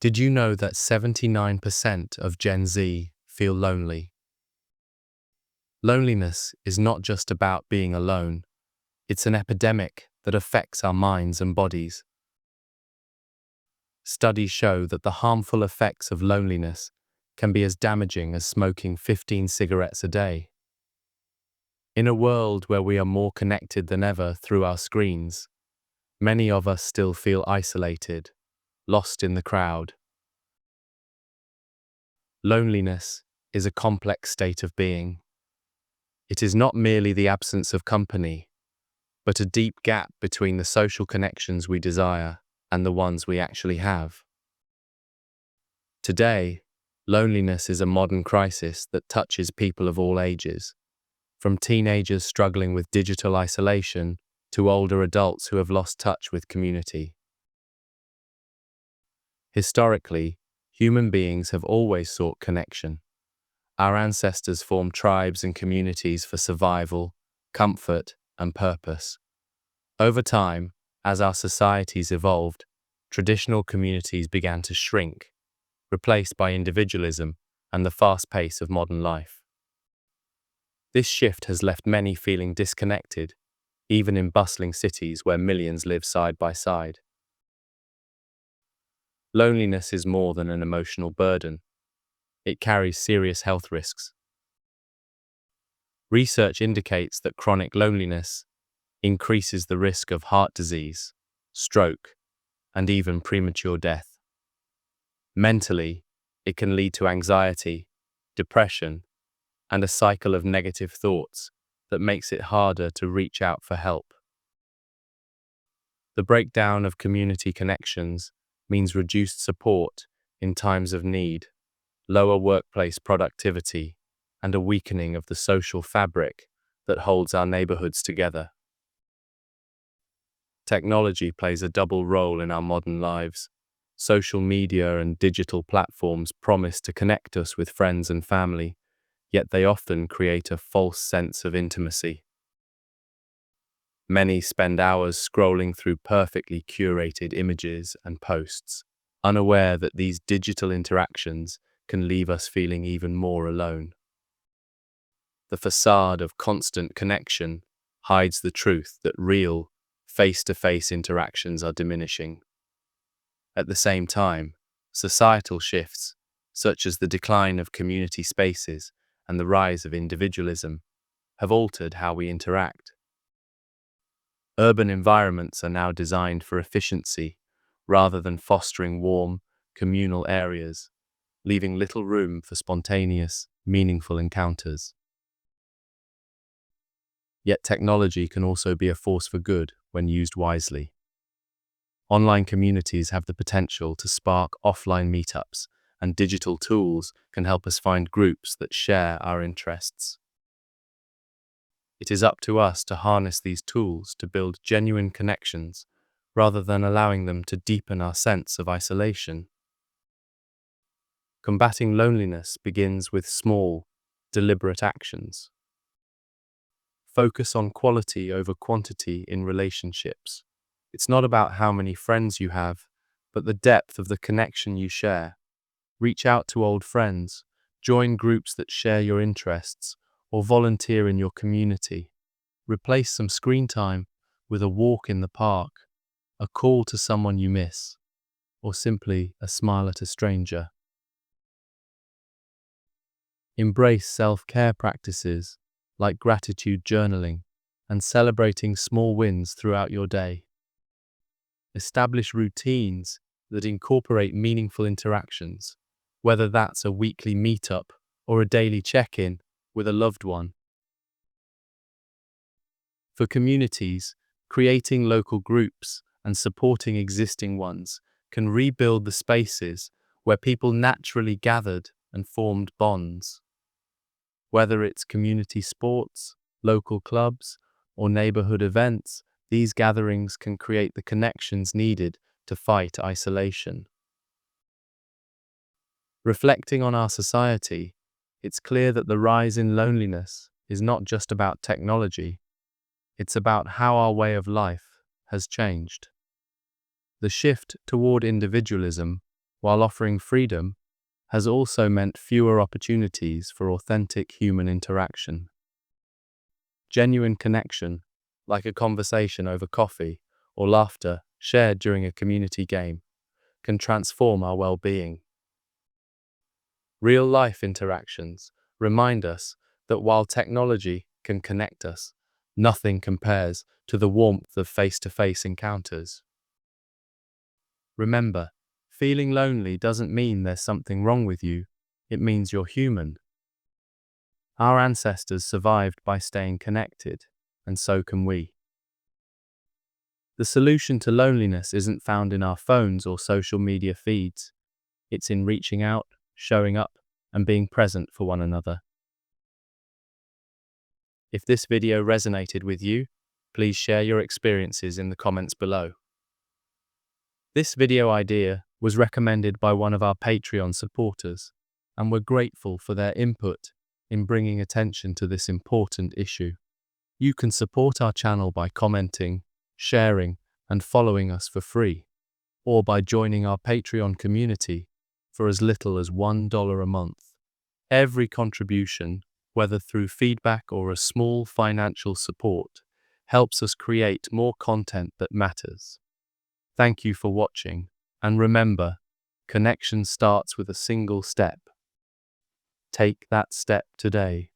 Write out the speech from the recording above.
Did you know that 79% of Gen Z feel lonely? Loneliness is not just about being alone, it's an epidemic that affects our minds and bodies. Studies show that the harmful effects of loneliness can be as damaging as smoking 15 cigarettes a day. In a world where we are more connected than ever through our screens, many of us still feel isolated, lost in the crowd. Loneliness is a complex state of being. It is not merely the absence of company, but a deep gap between the social connections we desire and the ones we actually have. Today, loneliness is a modern crisis that touches people of all ages, from teenagers struggling with digital isolation to older adults who have lost touch with community. Historically, human beings have always sought connection. Our ancestors formed tribes and communities for survival, comfort, and purpose. Over time, as our societies evolved, traditional communities began to shrink, replaced by individualism and the fast pace of modern life. This shift has left many feeling disconnected, even in bustling cities where millions live side by side. Loneliness is more than an emotional burden. It carries serious health risks. Research indicates that chronic loneliness increases the risk of heart disease, stroke, and even premature death. Mentally, it can lead to anxiety, depression, and a cycle of negative thoughts that makes it harder to reach out for help. The breakdown of community connections means reduced support in times of need, lower workplace productivity, and a weakening of the social fabric that holds our neighborhoods together. Technology plays a double role in our modern lives. Social media and digital platforms promise to connect us with friends and family, yet they often create a false sense of intimacy. Many spend hours scrolling through perfectly curated images and posts, unaware that these digital interactions can leave us feeling even more alone. The facade of constant connection hides the truth that real, face-to-face interactions are diminishing. At the same time, societal shifts, such as the decline of community spaces and the rise of individualism, have altered how we interact. Urban environments are now designed for efficiency rather than fostering warm, communal areas, leaving little room for spontaneous, meaningful encounters. Yet technology can also be a force for good when used wisely. Online communities have the potential to spark offline meetups, and digital tools can help us find groups that share our interests. It is up to us to harness these tools to build genuine connections rather than allowing them to deepen our sense of isolation. Combating loneliness begins with small, deliberate actions. Focus on quality over quantity in relationships. It's not about how many friends you have, but the depth of the connection you share. Reach out to old friends, join groups that share your interests, or volunteer in your community. Replace some screen time with a walk in the park, a call to someone you miss, or simply a smile at a stranger. Embrace self-care practices like gratitude journaling and celebrating small wins throughout your day. Establish routines that incorporate meaningful interactions, whether that's a weekly meetup or a daily check-in with a loved one. For communities, creating local groups and supporting existing ones can rebuild the spaces where people naturally gathered and formed bonds. Whether it's community sports, local clubs, or neighborhood events, these gatherings can create the connections needed to fight isolation. Reflecting on our society, it's clear that the rise in loneliness is not just about technology, it's about how our way of life has changed. The shift toward individualism, while offering freedom, has also meant fewer opportunities for authentic human interaction. Genuine connection, like a conversation over coffee or laughter shared during a community game, can transform our well-being. Real-life interactions remind us that while technology can connect us, nothing compares to the warmth of face-to-face encounters. Remember, feeling lonely doesn't mean there's something wrong with you, it means you're human. Our ancestors survived by staying connected, and so can we. The solution to loneliness isn't found in our phones or social media feeds. It's in reaching out, showing up, and being present for one another. If this video resonated with you, please share your experiences in the comments below. This video idea was recommended by one of our Patreon supporters, and we're grateful for their input in bringing attention to this important issue. You can support our channel by commenting, sharing, and following us for free, or by joining our Patreon community for as little as $1 a month. Every contribution, whether through feedback or a small financial support, helps us create more content that matters. Thank you for watching, and remember, connection starts with a single step. Take that step today.